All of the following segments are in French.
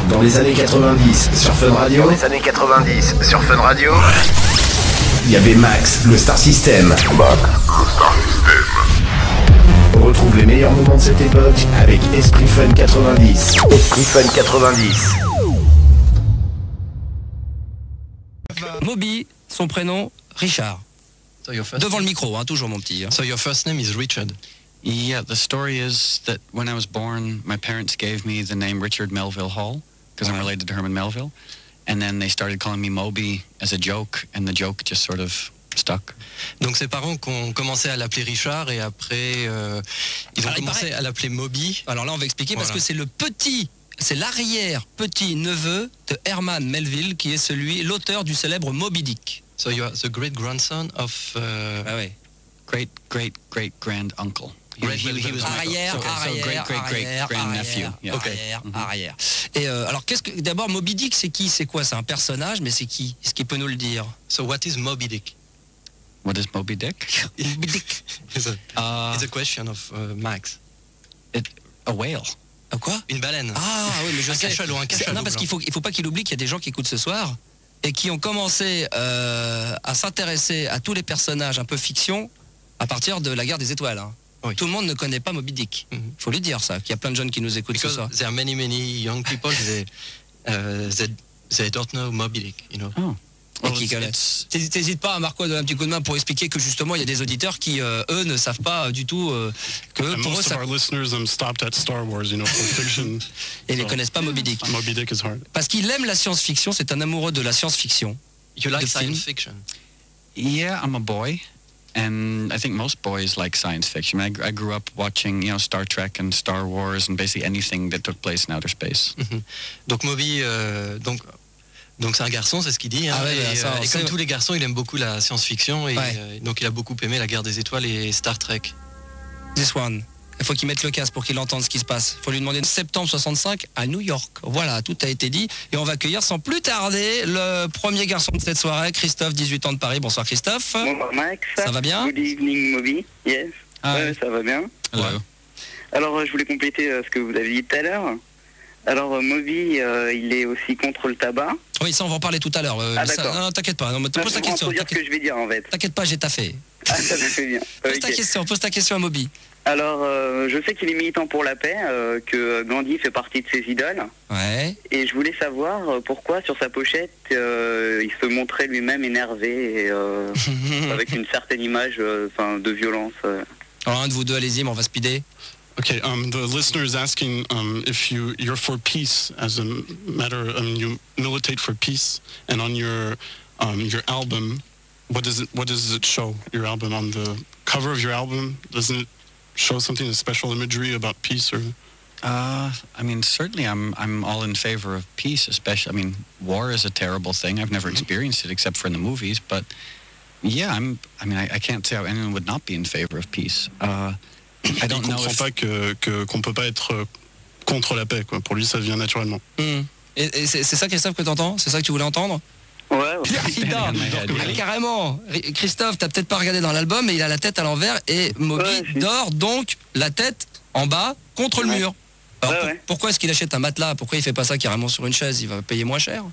Dans les années 90 sur Fun Radio. Dans les années 90 sur Fun Radio. Il y avait Max, le Star System. Retrouve les meilleurs moments de cette époque avec Esprit Fun 90. Esprit Fun 90. Moby, son prénom, Richard. So your first Devant le micro, hein, toujours mon petit. Hein. So your first name is Richard. Yeah, the story is that when I was born, my parents gave me the name Richard Melville Hall, because I'm related to Herman Melville. And then they started calling me Moby as a joke, and the joke just sort of stuck. Donc ses parents ont commencé à l'appeler Richard et après ils ont commencé à l'appeler Moby. Alors là on va expliquer parce que c'est l'arrière petit neveu de Herman Melville qui est l'auteur du célèbre Moby Dick. So you are the great grandson of Great grand uncle. He was arrière. nephew. Yeah. Arrière. Et alors d'abord Moby Dick c'est quoi? C'est un personnage, mais c'est qui? Est-ce qu'il peut nous le dire? So what is Moby Dick? What is Moby Dick? Moby Dick. It's a question of Max. A whale. Quoi? Une baleine. Ah oui, mais je sais. Un cachalot. Non, parce qu'il faut pas qu'il oublie qu'il y a des gens qui écoutent ce soir et qui ont commencé à s'intéresser à tous les personnages un peu fiction à partir de la Guerre des Étoiles. Hein. Oui. Tout le monde ne connaît pas Moby Dick. Faut lui dire ça, qu'il y a plein de jeunes qui nous écoutent ce soir. There are many young people they don't know Moby Dick, you know. Oh. Et qui connaissent. T'hésites pas, Marco, à donner un petit coup de main pour expliquer que justement il y a des auditeurs qui eux ne savent pas du tout que pour eux ça. Our listeners stopped at Star Wars, you know, for fiction. Et ils ne connaissent pas Moby Dick. Moby Dick is hard. Parce qu'il aime la science-fiction, c'est un amoureux de la science-fiction. You like science fiction? Yeah, I'm a boy. And I think most boys like science fiction. I grew up watching, Star Trek and Star Wars and basically anything that took place in outer space. Donc Moby, donc c'est un garçon, c'est ce qu'il dit. Hein, et comme tous les garçons, il aime beaucoup la science-fiction et donc il a beaucoup aimé la Guerre des Étoiles et Star Trek. This one. Il faut qu'il mette le casque pour qu'il entende ce qui se passe. Il faut lui demander septembre 65 à New York. Voilà, tout a été dit. Et on va accueillir sans plus tarder le premier garçon de cette soirée, Christophe, 18 ans de Paris. Bonsoir Christophe. Bonjour Max. Ça va bien? Good evening Moby. Yes. Ouais, ça va bien. Hello. Alors je voulais compléter ce que vous avez dit tout à l'heure. Alors Moby, il est aussi contre le tabac. Oui, ça on va en parler tout à l'heure. D'accord. Non, t'inquiète pas. Non, pose ta question. Faut dire ce que je vais dire en fait. T'inquiète pas, j'ai taffé. Ah, ça me fait bien. Pose ta question à Moby. Alors, je sais qu'il est militant pour la paix, que Gandhi fait partie de ses idoles. Ouais. Et je voulais savoir pourquoi sur sa pochette, il se montrait lui-même énervé et, avec une certaine image de violence. Alors un de vous deux, allez-y, mais on va speeder. Okay, the listener is asking if you're for peace as a matter. You militate for peace, and on your album, what does it show? Your album on the cover of your album, doesn't it show something, a special imagery about peace or? Certainly I'm all in favor of peace, especially. War is a terrible thing. I've never experienced it except for in the movies, but yeah, I can't say how anyone would not be in favor of peace. I don't know. Il comprend pas qu'on peut pas être contre la paix, quoi. Pour lui, ça vient naturellement. Et c'est ça, Christophe, que t'entends? C'est ça que tu voulais entendre? Ouais. Carrément. Christophe, t'as peut-être pas regardé dans l'album, mais il a la tête à l'envers et Moby dort donc la tête en bas contre le mur. Alors, pourquoi est-ce qu'il achète un matelas? Pourquoi il fait pas ça carrément sur une chaise? Il va payer moins cher.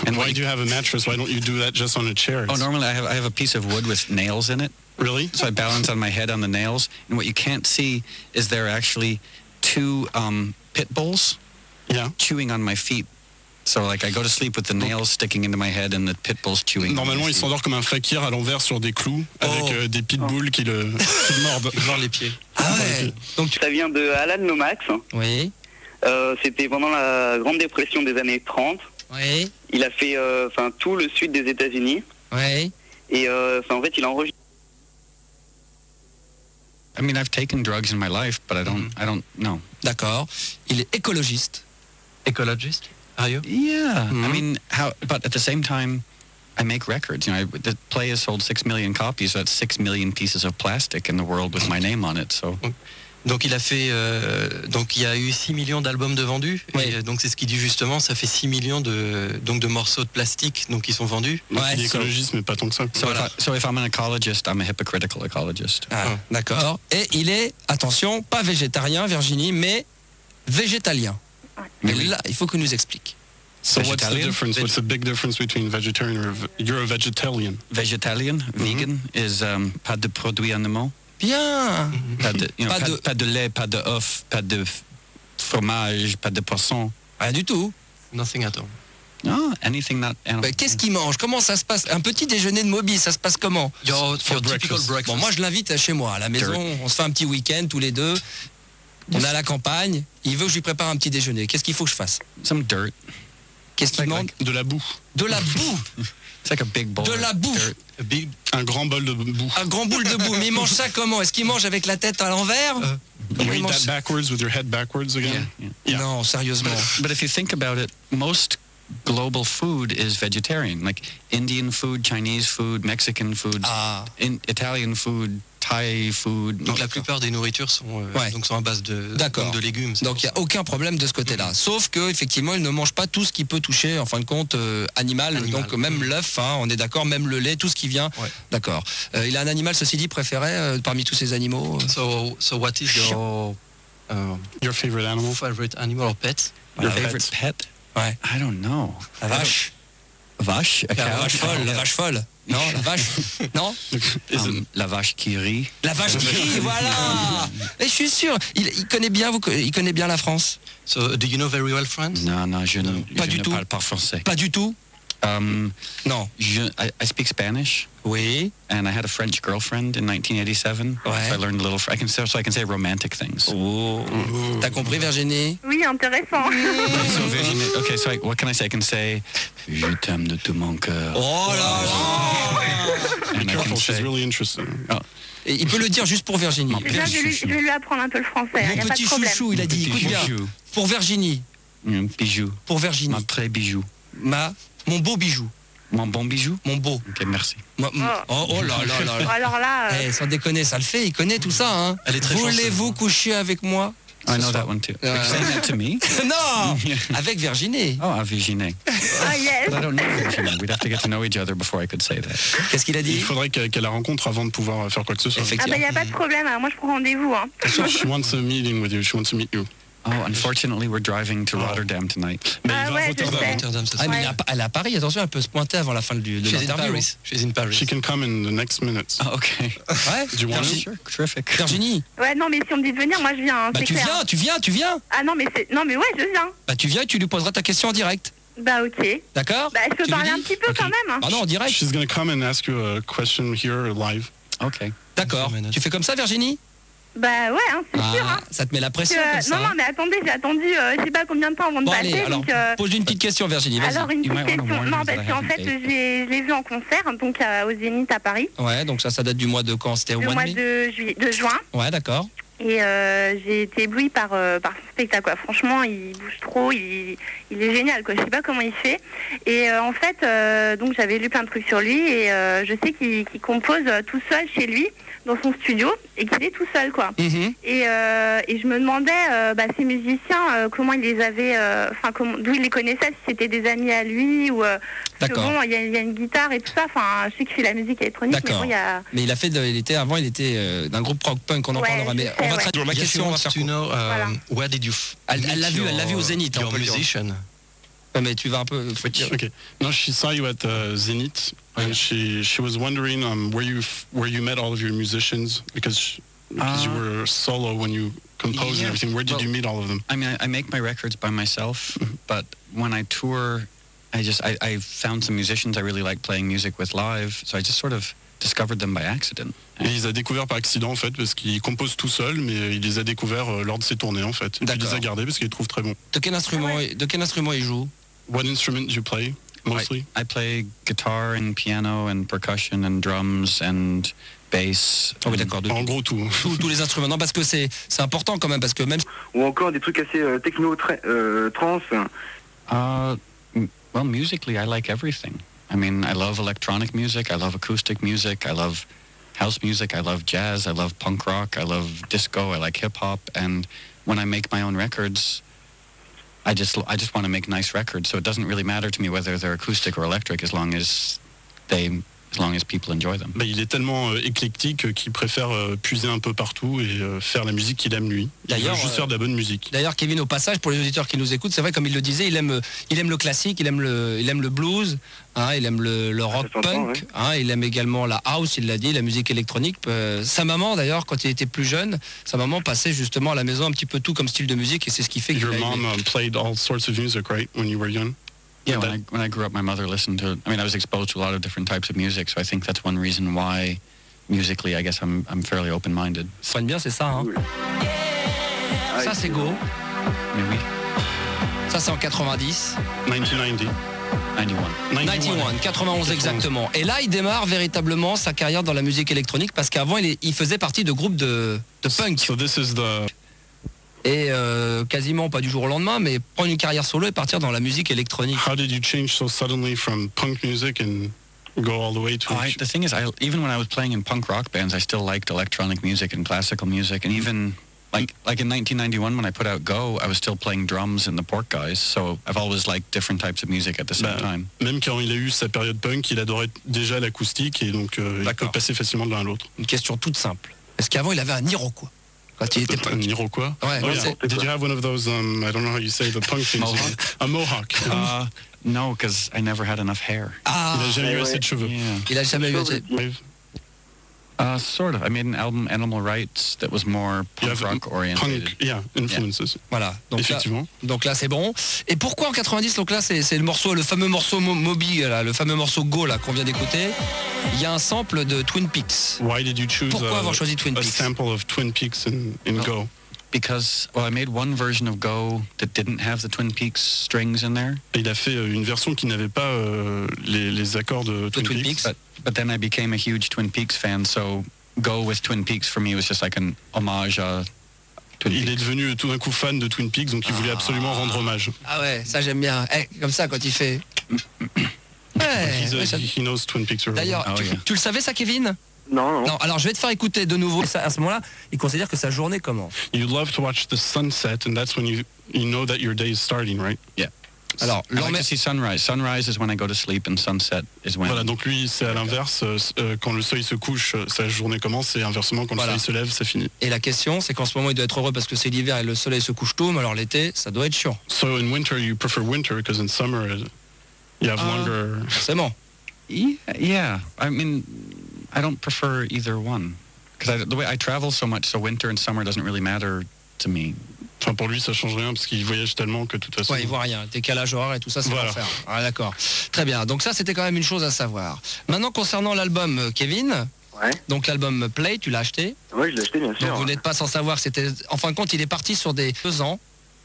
And why do you have a mattress? Why don't you do that just on a chair? Oh, normally I have a piece of wood with nails in it. Really? So I balance on my head on the nails. And what you can't see is there are actually two pit bulls chewing on my feet. So I go to sleep with the nails sticking into my head and the pit bulls chewing. Normalement, il s'endort comme un fakir à l'envers sur des clous avec des pitbulls qui le mordent. Genre les pieds. Ah ouais. Donc ça vient de Alan Lomax. Oui. C'était pendant la Grande Dépression des années 30. Oui. Il a fait tout le sud des États-Unis. Oui. Et en fait, il a enregistré. I've taken drugs in my life, but I don't know. D'accord. Il est écologiste. Écologiste? Are you? Yeah. But at the same time, I make records. The play has sold 6 million copies. So that's 6 million pieces of plastic in the world with my name on it. So. Donc il a fait, donc il y a eu 6 millions d'albums de vendus. Et donc c'est ce qu'il dit justement, ça fait 6 millions de morceaux de plastique donc qui sont vendus. Donc il est écologiste, mais pas tant que ça. So if I'm an ecologist, I'm a hypocritical ecologist. Ah, d'accord. Et il est, attention, pas végétarien, Virginie, mais végétalien. Mais là, il faut que nous explique. So what's the difference? What's the big difference between vegetarian or you're a vegetarian? Vegetarian, vegan, is pas de produits animaux. Bien. Pas de lait, pas de œufs, pas de fromage, pas de poisson. Rien du tout. Nothing at all. No, anything not animal. Qu'est-ce qu'il mange? Comment ça se passe? Un petit déjeuner de Moby, ça se passe comment? Your typical breakfast. Bon, moi je l'invite chez moi, à la maison. On se fait un petit week-end tous les deux. On est à la campagne. Il veut que je lui prépare un petit déjeuner. Qu'est-ce qu'il faut que je fasse? Some dirt. Qu'est-ce qu'il manque? De la boue. De la boue. It's like a big bowl. De la boue. Un grand bol de boue. Un grand boule de boue. Mais il mange ça comment? Est-ce qu'il mange avec la tête à l'envers? You eat that backwards with your head backwards again? Yeah. Non, sérieusement. But if you think about it, most global food is vegetarian. Like Indian food, Chinese food, Mexican food, Italian food, Thai food. Donc la plupart des nourritures sont à base de légumes. Donc il n'y a aucun problème de ce côté-là. Sauf que effectivement, il ne mange pas tout ce qui peut toucher, en fin de compte, animal. Donc même l'œuf, on est d'accord, même le lait, tout ce qui vient. Ouais. D'accord. Il a un animal, ceci dit, préféré parmi tous ces animaux. So what is your favorite animal? Favorite animal or pet? Your favorite pet? Ouais. I don't know. La vache. Vache? La vache folle. La vache folle. Non, la vache. Non. La vache qui rit. La vache qui rit, voilà. Et je suis sûr, il connaît bien la France. So, do you know very well France? Non, je ne parle pas français. Pas du tout. No. I speak Spanish. Oui. And I had a French girlfriend in 1987. Ouais. So I learned a little. I can say romantic things. Oh. T'as compris, Virginie? Oui, intéressant. So Virginie, okay, so what can I say? I can say, je t'aime de tout mon cœur. Oh là là. Be careful, she's really interesting. Oh. Et il peut le dire juste pour Virginie. Je vais lui apprendre un peu le français. Mon petit chouchou, il a dit. Écoute bien. Pour Virginie. Bijou. Pour Virginie. Ma très bijou. Mon beau bijou. Mon bon bijou? Mon beau. Ok, merci. Oh là là là. Alors là... Sans déconner, ça le fait, il connaît tout ça. Hein. Voulez-vous coucher avec moi? I know that one too. Are you saying that to me? Non. Avec Virginie. Oh, Virginie. Yes. But I don't know Virginie. We'd have to get to know each other before I could say that. Qu'est-ce qu'il a dit? Il faudrait qu'elle la rencontre avant de pouvoir faire quoi que ce soit. Ah bah y a pas de problème, moi je prends rendez-vous. Hein. She wants a meeting with you. She wants to meet you. Oh, unfortunately, we're driving to Rotterdam tonight. Mais Rotterdam, mais elle est à Paris, attention, elle peut se pointer avant la fin de l'interview. She's in Paris. She can come in the next minutes. Oh, okay. Ouais. Do you want Sure, terrific. Virginie. Ouais, non, mais si on me dit de venir, moi je viens. Bah tu viens. Ah non, mais ouais, je viens. Bah tu viens et tu lui poseras ta question en direct. Bah ok. D'accord. Bah je peux parler un petit peu quand même. Ah non, en direct. She's gonna come and ask you a question here live. Okay. D'accord. Tu fais comme ça, Virginie? Bah ouais, c'est sûr. Hein. Ça te met la pression comme ça. Non, mais attendez, j'ai attendu, je sais pas combien de temps avant de passer. Allez, alors, pose une petite question, Virginie, vas-y. Alors, une petite question. Non, parce qu'en fait, je l'ai vu en concert, donc au Zénith à Paris. Ouais, donc ça date du mois de quand? C'était au mois de juin. Ouais, d'accord. Et j'ai été éblouie par son spectacle, quoi. Franchement, il bouge trop, il est génial, quoi. Je sais pas comment il fait. Et en fait, donc j'avais lu plein de trucs sur lui, et je sais qu'il compose tout seul chez lui, dans son studio, et qu'il est tout seul, quoi. Mm-hmm. Et je me demandais, ces musiciens, comment il les avait, d'où il les connaissait, si c'était des amis à lui, ou... parce que bon, il y a une guitare et tout ça, je sais qu'il fait la musique électronique, mais bon, il y a... Mais il était d'un groupe rock punk, on en parlera, mais on va traduire ma question, on va faire where did you elle l'a vu au Zénith, your musician? Mais tu vas un peu... Okay. No, she saw you at Zenith, and she was wondering where you met all of your musicians, because you were solo when you composed and everything. Where did you meet all of them? I mean, I make my records by myself, but when I tour, I found some musicians I really like playing music with live, so I just sort of discovered them by accident. Et il les a découverts par accident en fait, parce qu'il compose tout seul, mais il les a découverts lors de ses tournées en fait. Et puis il les a gardés parce qu'il les trouve très bons. De quel instrument il joue? What instrument do you play mostly? I play guitar and piano and percussion and drums and bass. Oh oui, d'accord. En gros tout. Tous les instruments. Non, parce que c'est important quand même, parce que même... Ou encore des trucs assez techno, trance. Well, musically, I like everything. I mean, I love electronic music, I love acoustic music, I love house music, I love jazz, I love punk rock, I love disco, I like hip-hop, and when I make my own records, I just want to make nice records, so it doesn't really matter to me whether they're acoustic or electric, as long as they as long as people enjoy them. Il est tellement éclectique qu'il préfère puiser un peu partout et faire la musique qu'il aime lui. Il veut juste faire de la bonne musique. D'ailleurs, Kevin, au passage, pour les auditeurs qui nous écoutent, c'est vrai, comme il le disait, il aime le classique, il aime le blues, hein, il aime le rock punk, hein, il aime également la house, il l'a dit, la musique électronique. Sa maman, d'ailleurs, quand il était plus jeune, sa maman passait justement à la maison un petit peu tout comme style de musique, et c'est ce qui fait que Your mom played all sorts of music, right, when you were young? Yeah, when I grew up, my mother listened to. I mean, I was exposed to a lot of different types of music, so I think that's one reason why, musically, I guess I'm fairly open-minded. Soigne bien, c'est ça, hein. Ça, c'est Go. Mais oui. Ça, c'est en 90. 1990. 91, 91 exactement. Et là, il démarre véritablement sa carrière dans la musique électronique parce qu'avant, il faisait partie de groupes de punk. So this is the... Et quasiment pas du jour au lendemain, mais prendre une carrière solo et partir dans la musique électronique. How did you change so suddenly from punk music and go all the way to... The thing is, even when I was playing in punk rock bands, I still liked electronic music and classical music, and even like in 1991 when I put out Go, I was still playing drums in the Pork Guys, so I've always liked different types of music at the same time. Même quand il a eu sa période punk, il adorait déjà l'acoustique et donc il peut passer facilement de l'un à l'autre. Une question toute simple. Est-ce qu'avant il avait un Iroquois? Quand il était un Iroquois? Ouais. Oh, yeah. Did you have one of those, I don't know how you say the punk things. A mohawk? No, because I never had enough hair. Il n'a jamais eu assez de cheveux. Yeah. Il a jamais eu assez. Sort of. I made an album, Animal Rights, that was more punk rock oriented. Punk, yeah, influences. Yeah. Voilà. Donc effectivement. Donc là, c'est bon. Et pourquoi en 90? Donc là, c'est le fameux morceau Moby, là, le fameux morceau Go là qu'on vient d'écouter. Il y a un sample de Twin Peaks. Why did you choose Pourquoi avoir choisi Twin Peaks? A sample of Twin Peaks in Go? Because, I made one version of Go that didn't have the Twin Peaks strings in there. Il a fait une version qui n'avait pas les accords de Twin Peaks. But then I became a huge Twin Peaks fan, so Go with Twin Peaks for me was just like an homage à Twin Peaks. Il est devenu tout d'un coup fan de Twin Peaks, donc il voulait absolument rendre hommage. Ah ouais, ça j'aime bien. Comme ça, quand il fait... He knows Twin Peaks. D'ailleurs, tu le savais ça, Kevin? Non. Alors je vais te faire écouter de nouveau. À ce moment-là, il considère que sa journée commence. You love to watch the sunset, and that's when you know that your day is starting, right? Yeah. Alors, I like to see sunrise. Sunrise is when I go to sleep, and sunset is when. Voilà, donc lui, c'est à l'inverse. Quand le soleil se couche, sa journée commence, et inversement, quand le soleil se lève, ça finit. Et la question, c'est qu'en ce moment, il doit être heureux parce que c'est l'hiver et le soleil se couche tôt, mais alors l'été, ça doit être chiant. So in winter, you prefer winter because in summer, you have longer. Forcément. Yeah. I mean, I don't prefer either one because the way I travel so much, so winter and summer doesn't really matter to me. Enfin, pour lui, ça change rien parce qu'il voyage tellement que de toute façon. Ouais, il voit rien. Décalage horaire et tout ça, c'est l'enfer. Ah, d'accord. Très bien. Donc ça, c'était quand même une chose à savoir. Maintenant, concernant l'album, Kevin. Ouais. Donc l'album Play, tu l'as acheté? Oui, je l'ai acheté, bien sûr. Donc vous n'êtes pas sans savoir, c'était. En fin de compte, il est parti sur des 2 ans.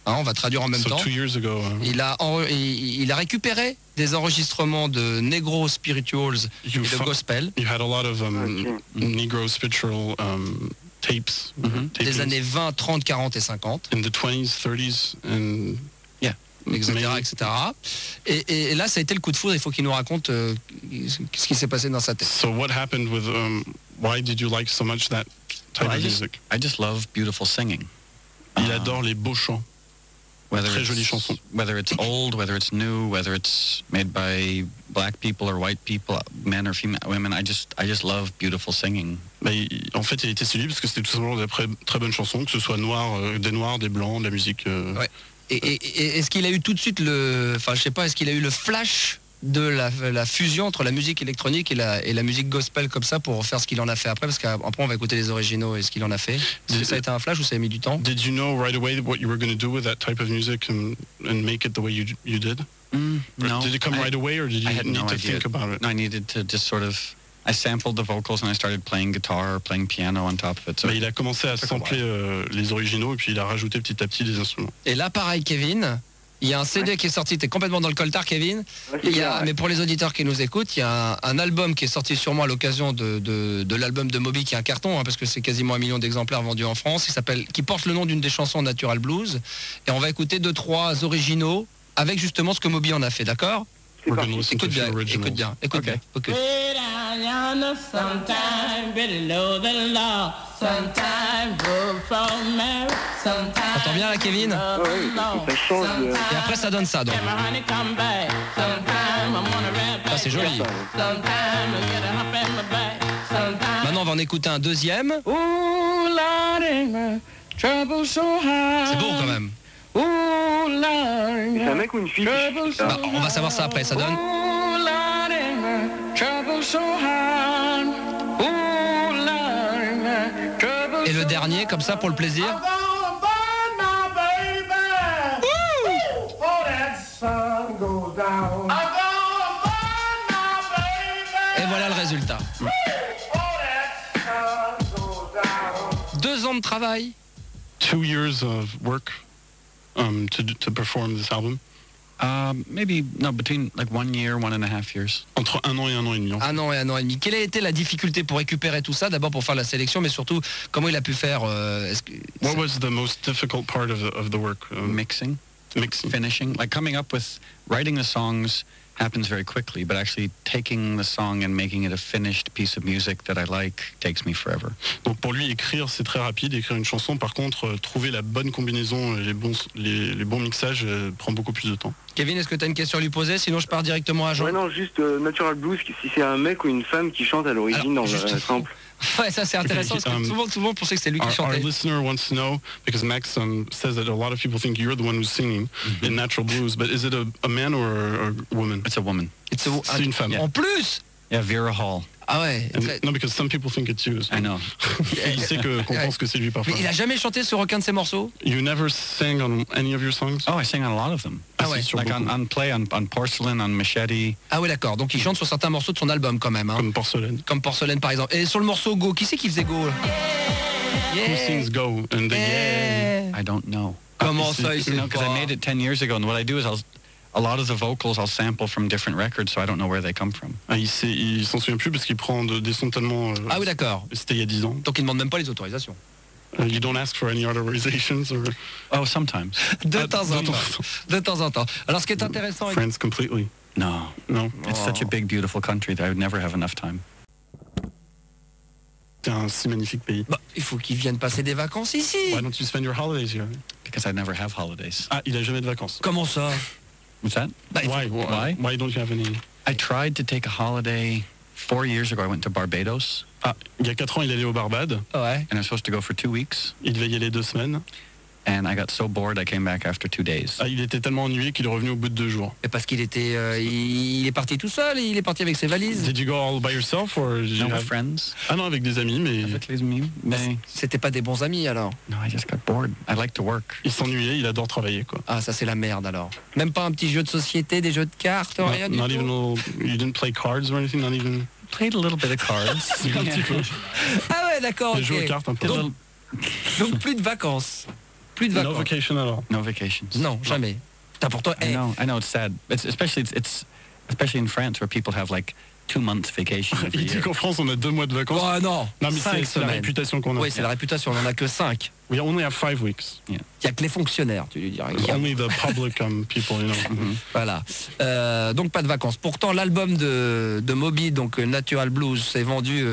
Hein, on va traduire en même temps. 2 years ago. Il a récupéré des enregistrements de Negro Spirituals et de Gospel. You had a lot of Negro spiritual tapes. Des années 20, 30, 40 et 50. In the 20s, 30s, and etc. Et là, ça a été le coup de foudre. Il faut qu'il nous raconte ce qui s'est passé dans sa tête. So what happened with, why did you like so much that type of music? I just love beautiful singing. Il adore les beaux chants. Très jolie chanson. Whether it's old, whether it's new, whether it's made by black people or white people, men or female, women, I just love beautiful singing. En fait, il était séduit parce que c'était tout simplement des très bonnes chansons, que ce soit des noirs, des blancs, de la musique. Ouais. Et est-ce qu'il a eu tout de suite est-ce qu'il a eu le flash de la fusion entre la musique électronique et la musique gospel comme ça pour faire ce qu'il en a fait après, parce qu'après on va écouter les originaux et ce qu'il en a fait. Est-ce que ça a été un flash ou ça a mis du temps? Did you know right away what you were going to do with that type of music and make it the way you did? No. Did it come right away or did you need to think about it? No, I needed to just sort of... I sampled the vocals and I started playing guitar or playing piano on top of it. So il a commencé à sampler les originaux et puis il a rajouté petit à petit des instruments. Et là pareil, Kevin, il y a un CD qui est sorti, t'es complètement dans le coltard, Kevin. Mais pour les auditeurs qui nous écoutent, il y a un album qui est sorti sûrement à l'occasion de l'album de Moby, qui est un carton, parce que c'est quasiment 1 million d'exemplaires vendus en France, qui porte le nom d'une des chansons Natural Blues. Et on va écouter 2-3 originaux avec justement ce que Moby en a fait, d'accord? Écoute bien. T'entends bien là, Kevin? Oui, ça change de... Et après ça donne ça donc. Ça c'est joli. Maintenant, on va en écouter un deuxième. C'est beau quand même. C'est un mec ou une fille? Bah, on va savoir ça après, ça donne. Et le dernier, comme ça, pour le plaisir. Et voilà le résultat. 2 ans de travail. 2 years of work to perform this album. Maybe between like 1 year, 1.5 years. Entre 1 an et 1 an et demi. 1 an et 1 an et demi. Quelle a été la difficulté pour récupérer tout ça? D'abord pour faire la sélection, mais surtout comment il a pu faire. What was the most difficult part of the work? Mixing, finishing. Like coming up with writing the songs happens very quickly, but actually taking the song and making it a finished piece of music that I like takes me forever. Donc pour lui, écrire c'est très rapide, écrire une chanson. Par contre, trouver la bonne combinaison, les bons mixages prend beaucoup plus de temps. Kevin, est-ce que tu as une question à lui poser? Sinon je pars directement à Jean. Ouais, non, juste Natural Blues, si c'est un mec ou une femme qui chante à l'origine dans le sample. Ouais, ça c'est intéressant parce que tout le monde pensait que c'était lui qui chantait. Our listener wants to know, because Max says that a lot of people think you're the one who's singing in Natural Blues, but is it a man or a woman? It's a woman. C'est une femme. En plus? Yeah, Vera Hall. Ah ouais. No, because some people think it's you. So. I know. Il sait qu'on pense que c'est lui parfois. Mais il a jamais chanté sur aucun de ses morceaux? You never sang on any of your songs? Oh, I sang on a lot of them. Ah ouais. Like on Play, on Porcelain, on Machete. Ah ouais, d'accord. Donc il chante sur certains morceaux de son album quand même. Hein. Comme Porcelaine. Comme Porcelaine par exemple. Et sur le morceau Go, qui c'est qui faisait Go? Who sings Go? And the yeah. I don't know. Comment ça, il sait pas? Because I made it 10 years ago, and what I do is a lot of the vocals I'll sample from different records, so I don't know where they come from. Ah, il s'en souvient plus parce qu'il prend des sons tellement... ah oui, d'accord. C'était il y a 10 ans. Donc il ne demande même pas les autorisations. You don't ask for any authorizations or... Oh, sometimes. De temps en temps. De temps en temps. Alors ce qui est intéressant... Friends completely. No. It's such a big, beautiful country that I would never have enough time. C'est un si magnifique pays. Bah, il faut qu'ils viennent passer des vacances ici. Why don't you spend your holidays here? Because I never have holidays. Ah, il a jamais de vacances. Comment ça? What's that? Why don't you have any? I tried to take a holiday 4 years ago. I went to Barbados. Ah, il y a 4 ans, il allait au Barbade. Ouais. And I was supposed to go for 2 weeks. Il devait y aller 2 semaines. And I got so bored, I came back after 2 days. Ah, il était tellement ennuyé qu'il est revenu au bout de 2 jours. Et parce qu'il était, il est parti tout seul, il est parti avec ses valises. Did you go all by yourself or did you have friends? Ah non, avec des amis, mais... Avec les amis, mais... C'était pas des bons amis alors? No, I just got bored. I like to work. Il s'ennuyait, il adore travailler, quoi. Ah, ça c'est la merde alors. Même pas un petit jeu de société, des jeux de cartes, rien du tout? You didn't play cards or anything, not even... Played a little bit of cards. Un petit peu. Ah ouais, d'accord, ok. Jouer aux cartes un peu. Donc plus de vacances. Plus de vacances. No vacation alors. No vacations. Non, jamais. T'as pourtant... I know, it's sad. Especially in France where people have like 2 months vacation every Il dit year. qu'en France on a 2 mois de vacances. Oh non, mais 5 c'est la réputation qu'on a. Oui, c'est la réputation, on en a que 5. We only have 5 weeks. Il y a que les fonctionnaires, tu lui dirais. Only the public people, you know. Voilà. Donc pas de vacances. Pourtant l'album de Moby, donc Natural Blues, s'est vendu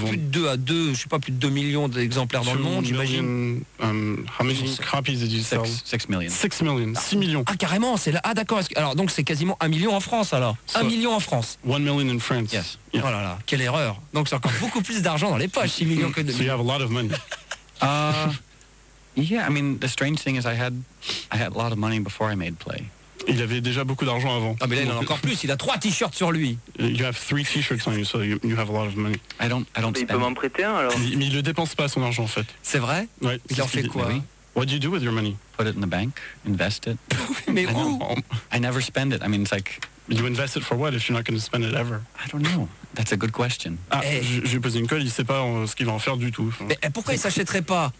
plus de 2 millions d'exemplaires dans le monde, j'imagine. How many copies did you sell? 6 million. 6 million. 6 millions. Ah carrément, c'est là. Ah d'accord. Alors donc c'est quasiment 1 million en France alors. 1 million en France. 1 million in France. Yes. Yeah. Oh là là, quelle erreur. Donc c'est encore beaucoup plus d'argent dans les poches, 6 millions que 2 millions. So you have a lot of money. Yeah, I mean, the strange thing is I had a lot of money before I made Play. Il avait déjà beaucoup d'argent avant. Ah mais là il en a encore plus, il a 3 t-shirts sur lui. You have 3 t-shirts on you, so you have a lot of money. I don't Il peut m'en prêter un alors. Mais il le dépense pas son argent en fait. C'est vrai? Ouais. Il en fait quoi? What do you do with your money? Put it in the bank, invest it. Mais où? I never spend it. I mean, it's like... You invest it for what if you're not going to spend it ever? I don't know. That's a good question. Ah, je lui ai posé une colle, il sait pas ce qu'il va en faire du tout. Mais pourquoi il s'achèterait pas?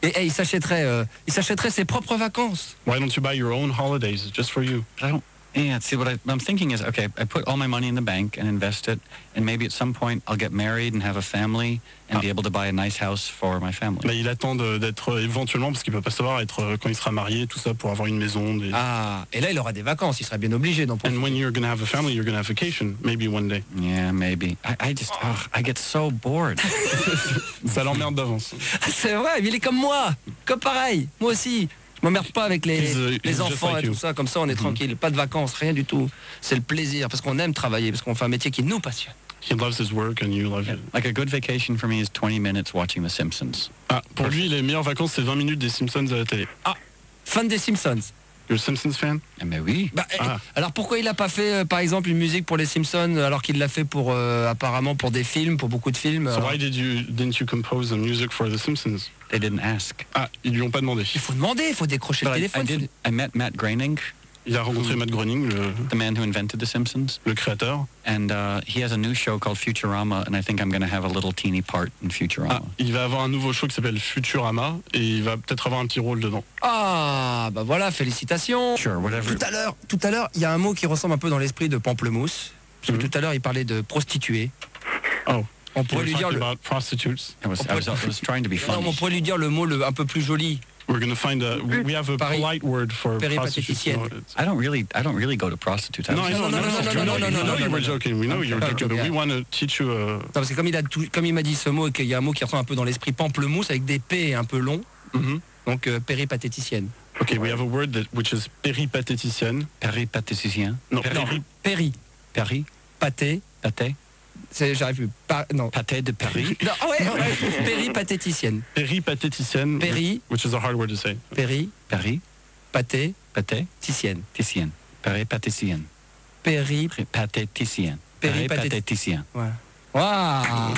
Il s'achèterait ses propres vacances. Why don't you buy your own holidays just for you? I don't. Yeah, see, what I'm thinking is, okay, I put all my money in the bank and invest it, and maybe at some point I'll get married and have a family and be able to buy a nice house for my family. Mais il attend d'être éventuellement, parce qu'il peut pas savoir, être quand il sera marié, tout ça, pour avoir une maison. Ah, et là il aura des vacances, il serait bien obligé d'en profiter. And when you're gonna have a family, you're gonna have vacation, maybe one day. Yeah, maybe. I get so bored. Ça l'emmerde d'avance. C'est vrai, mais il est comme moi, comme pareil, moi aussi. M'emmerde pas avec les he's enfants like et you. tout ça, comme ça on est tranquille, pas de vacances, rien du tout. C'est le plaisir, parce qu'on aime travailler, parce qu'on fait un métier qui nous passionne. He loves his work and you love it. Like a good vacation for me is 20 minutes watching The Simpsons. Ah, pour lui, les meilleures vacances, c'est 20 minutes des Simpsons à la télé. Ah, fan des Simpsons. You're a Simpsons fan? Mais oui. Alors pourquoi il a pas fait, par exemple, une musique pour les Simpsons, alors qu'il l'a fait pour, apparemment, pour des films, pour beaucoup de films? So why didn't you compose a music for The Simpsons? They didn't ask. Ah, ils lui ont pas demandé. Il faut demander, il faut décrocher le téléphone. I met Matt Groening. Il a rencontré Matt Groening, the man who invented The Simpsons, le créateur. And he has a new show called Futurama, and I think I'm going to have a little teeny part in Futurama. Ah, il va avoir un nouveau show qui s'appelle Futurama, et il va peut-être avoir un petit rôle dedans. Ah, bah voilà, félicitations. Sure, whatever. Tout à l'heure, il y a un mot qui ressemble un peu dans l'esprit de Pamplemousse. Parce que tout à l'heure, il parlait de prostituée. Oh. On pourrait lui dire about prostitutes. I was trying to be funny. Non, on pourrait lui dire le mot un peu plus joli. We're going to find we have a polite word for prostitutes. I don't really go to prostitutes. No, you were joking. We know you're joking, but we want to teach you a... Non, parce que comme il m'a dit ce mot, qu'il y a un mot qui ressemble un peu dans l'esprit pamplemousse avec des P un peu longs. Donc péripatéticienne. Okay, we have a word which is péripatéticienne. Péripatéticien. Non, péri. Péri. Pâté. Pâté. J'arrive plus. Non. Pâté de Paris. Non, ouais. Péripatéticienne. Péripatéticienne. Péri. Which is a hard word to say. Péri. Paris. Pâté. Pâté. Ticienne. Ticienne. Péripatéticienne. Péripatéticien. Péripatéticien. Ouais. Waouh.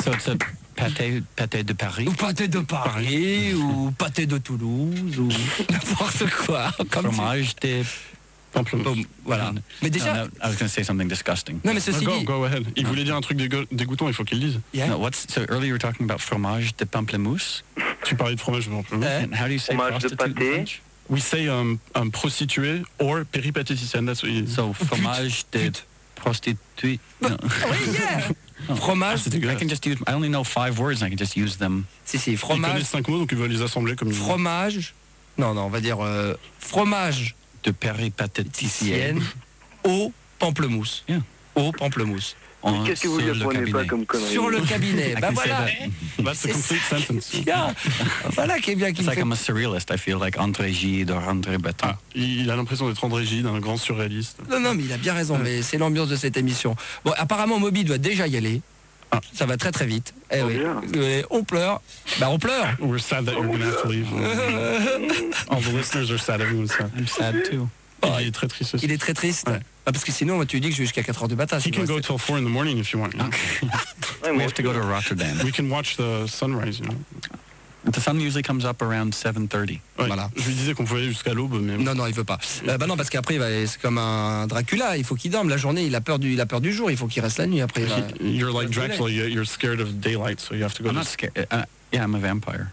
So it's a pâté de Paris. Ou pâté de Paris, ou pâté de Toulouse, ou n'importe quoi. Fromage de... Voilà. Mais déjà... No, I was going to say something disgusting. Non, mais ceci dit... Go ahead. Il voulait dire un truc dégoûtant, il faut qu'il le dise. Yeah. No, so earlier you were talking about fromage de pamplemousse. Tu parlais de fromage de pamplemousse. And how do you say prostitute in French? We say prostituée or péripatéticienne. That's what you... So fromage de prostituée. No. Oui, yeah. Fromage. I only know 5 words and I can just use them. Si, fromage. Il connaît 5 mots, donc il va les assembler comme il veut. Fromage. Non, on va dire fromage de péripatéticienne au pamplemousse. Yeah. Au pamplemousse. Qu'est-ce que vous lui apprenez pas comme connerie? Sur le cabinet. Bah voilà. That's the complete sentence. Voilà qui est bien. It's like I'm a surrealist. I feel like André Gide or André Breton. Ah, il a l'impression d'être André Gide, un grand surréaliste. Non, mais il a bien raison. Mais c'est l'ambiance de cette émission. Bon, apparemment, Moby doit déjà y aller. Ah. Ça va très très vite. Eh oui. On pleure. Bah on pleure. We're sad that you're going to have to leave. All the listeners are sad. Everyone's sad. I'm sad too. Il est très triste aussi. Il est très triste. Ouais. Ah, parce que sinon, tu dis que je vais jusqu'à 4h du matin. You can go till 4 in the morning if you want. Okay. We have to go to Rotterdam. We can watch the sunrise, you know. The sun usually comes up around 7:30. Ouais, voilà. Je lui disais qu'on pouvait aller jusqu'à l'aube, mais... Non, il veut pas. Bah non, parce qu'après, c'est comme un Dracula. Il faut qu'il dorme. La journée, il a peur du jour. Il faut qu'il reste la nuit. Après, You're like Dracula. You're scared of daylight, so you have to go. I'm not scared. Yeah, I'm a vampire.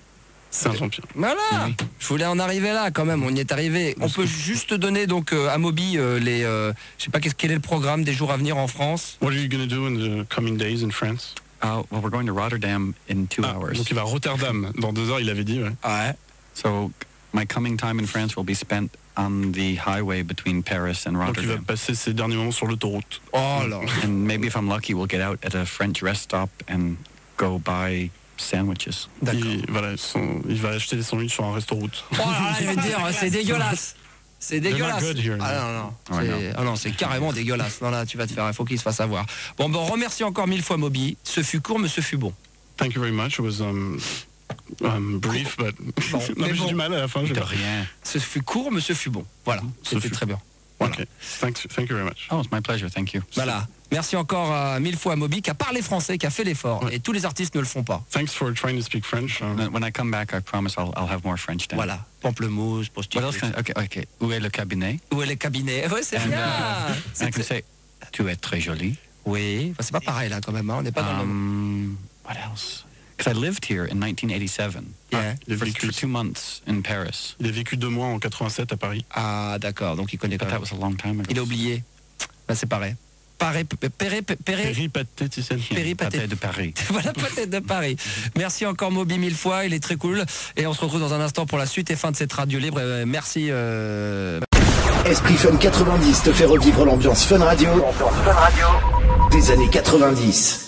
C'est un vampire. Voilà. Oui. Je voulais en arriver là, quand même. On y est arrivé. On peut juste donner donc à Moby les. Je sais pas quel est le programme des jours à venir en France. What are you going to do in the coming days in France? Well, we're going to Rotterdam in 2 hours. Donc il va à Rotterdam dans 2 heures, il avait dit. Ouais. So my coming time in France will be spent on the highway between Paris and Rotterdam. Donc il va passer ses derniers moments sur l'autoroute. Oh là. And maybe if I'm lucky, we'll get out at a French rest stop and go buy sandwiches. Il va acheter des sandwichs sur un resto-route. Oh là là, je vais te dire, c'est dégueulasse. C'est dégueulasse. Non, c'est carrément dégueulasse. Non, là, tu vas te faire, il faut qu'il se fasse avoir. Bon, on remercie encore 1000 fois Moby. Ce fut court, mais ce fut bon. Thank you very much. It was brief, but j'ai du mal à la fin. De rien. Ce fut court, mais ce fut bon. Voilà, c'était très bien. Voilà. Okay. Thank you very much. Oh, it's my pleasure. Thank you. Voilà. Merci encore 1000 fois à Moby qui a parlé français, qui a fait l'effort. Ouais. Et tous les artistes ne le font pas. Thanks for trying to speak French. When I come back, I promise I'll have more French then. Voilà. Pamplemousse, prostituée. Okay. Où est le cabinet? Où est le cabinet? Ouais, c'est bien. I can say, tu es très jolie. Oui. Enfin, c'est pas pareil là quand même. On n'est pas dans le... What else? Because I lived here in 1987. Yeah. For 2 months in Paris. Il a vécu 2 mois en 87 à Paris. Ah d'accord, donc il connaît pas. That was a long time ago. Il a oublié. Ben, c'est pareil. Péripatéticienne. Pâté de Paris. Voilà, pâté de Paris. Merci encore Moby 1000 fois, il est très cool. Et on se retrouve dans un instant pour la suite et fin de cette radio libre. Merci. Esprit Fun 90 te fait revivre l'ambiance Fun Radio des années 90.